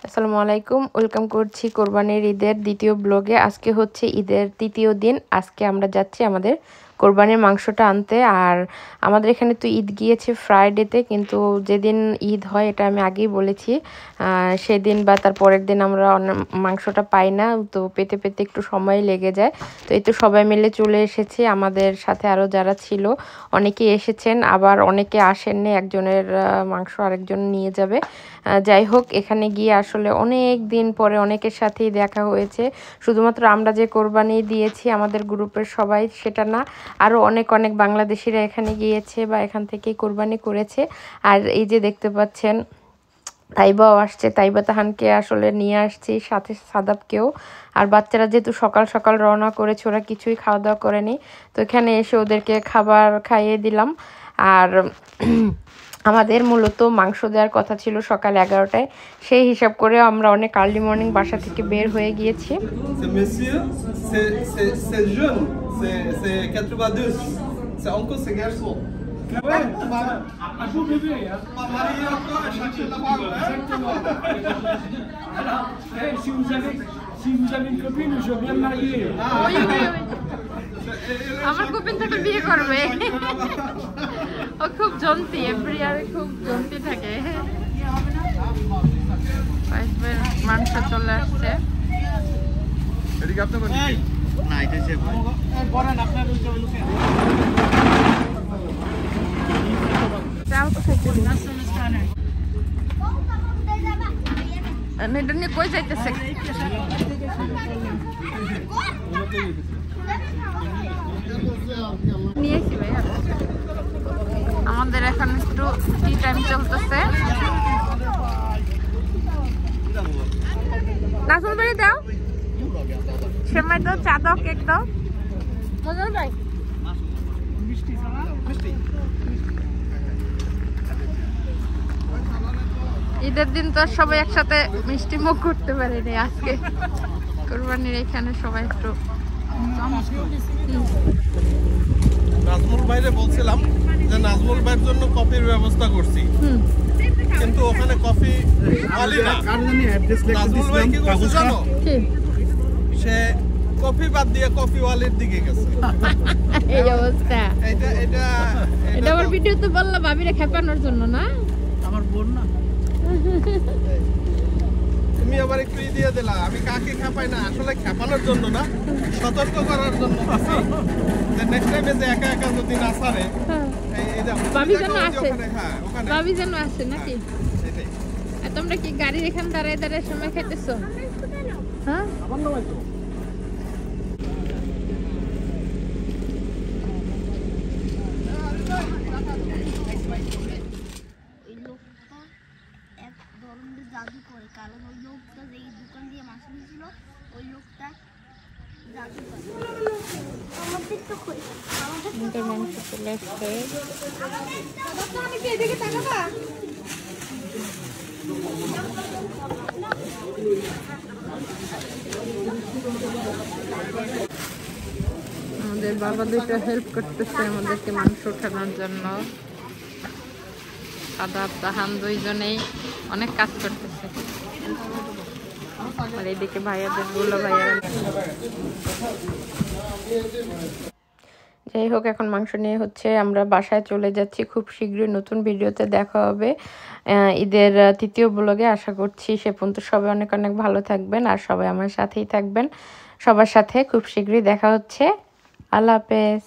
আসসালামু আলাইকুম, ওয়েলকাম করছি কোরবানির ঈদের দ্বিতীয় ব্লগে। আজকে হচ্ছে ঈদের তৃতীয় দিন। আজকে আমরা যাচ্ছি আমাদের কোরবানির মাংসটা আনতে। আর আমাদের এখানে তো ঈদ গিয়েছে ফ্রাইডেতে, কিন্তু যেদিন ঈদ হয় এটা আমি আগেই বলেছি, সেদিন বা তার পরের দিন আমরা মাংসটা পাই না, তো পেতে পেতে একটু সময় লেগে যায়। তো এই তো সবাই মিলে চলে এসেছি, আমাদের সাথে আরও যারা ছিল অনেকেই এসেছেন, আবার অনেকে আসেননি, একজনের মাংস আরেকজন নিয়ে যাবে। যাই হোক, এখানে গিয়ে আসলে অনেক দিন পরে অনেকের সাথেই দেখা হয়েছে। শুধুমাত্র আমরা যে কোরবানি দিয়েছি আমাদের গ্রুপের সবাই সেটা না, আরও অনেক অনেক বাংলাদেশিরা এখানে গিয়েছে বা এখান থেকেই কোরবানি করেছে। আর এই যে দেখতে পাচ্ছেন তাইবাও আসছে, তাইবা তাহানকে আসলে নিয়ে আসছি, সাথে সাদাবকেও। আর বাচ্চারা যেহেতু সকাল সকাল রওনা করেছে, ওরা কিছুই খাওয়া দাওয়া করেনি, তো এখানে এসে ওদেরকে খাবার খাইয়ে দিলাম। আর আমাদের মূলত মাংস দেওয়ার কথা ছিল সকাল 11টায়, সেই হিসাব করে আমরা অনেক আর্লি মর্নিং বাসা থেকে বের হয়ে গিয়েছি। আমার কোপিন থেকে বিয়ে করবে, ও খুব জন্তি, এভরিয়ারে খুব জন্তি থাকে। মাংস চলে আসছে। এটা নিয়ে কই যাইতেছে? নিয়েছি ভাই, আমাদের এখন একটু টি টাইম চলতেছে। নাচুন বাড়ি দাও, সেমাই দাও, চা দাও, কেক দাও। ঈদের দিন তো সবাই একসাথে মিষ্টি মুখ করতে পারেনি, আজকে কোরবানির এখানে সবাই একটু। নাজমুল ভাইরে বলছিলাম যে নাজমুল ভাইয়ের জন্য কফির ব্যবস্থা করছি, কিন্তু ওখানে কফি পালি না। নাজমুল ভাই কি করছে জানো? সে কফি বাদ দিয়ে কফি ওয়ালির দিকে গেছে। এই অবস্থা। এটা আমার ভিডিও তো বললাম ভাবিরে খেপানোর জন্য না, আমার বোন না। তুমি আবার একটু দিয়ে দিলা। আমি কাকে খেপাই না, আসলে খেপানোর জন্য না, সতর্ক করার জন্য। নেক্সট টাইমে যে একা একা যদি না ছাড়ে, ভাবি যেন আসে, ভাবি যেন আসে নাকি? আর তোমরা কি গাড়ির এখানে দাঁড়ায় দাঁড়ায় সময় খাইতেছো? হ্যাঁ, জাদু করে, কারণ ওই লোকটা যে দোকান দিয়ে মাছ নিয়েছিল ওই লোকটা জাদু করে। আমাদের মাংস চলে আসছে। আমাদের বাবা দুটো হেল্প করতেছে আমাদেরকে মাংস উঠানোর জন্য। সাদাব তাহান দুইজনেই অনেক কাজ করতেছে। আর এইদিকে ভাইয়াদের বললো ভাইয়ারা। যাই হোক, এখন মাংস নিয়ে হচ্ছে আমরা বাসায় চলে যাচ্ছি। খুব শীঘ্রই নতুন ভিডিওতে দেখা হবে ঈদের তৃতীয় ব্লগে। আশা করছি সে পর্যন্ত সবাই অনেক অনেক ভালো থাকবেন, আর সবাই আমার সাথেই থাকবেন। সবার সাথে খুব শীঘ্রই দেখা হচ্ছে। আল্লাহ হাফেজ।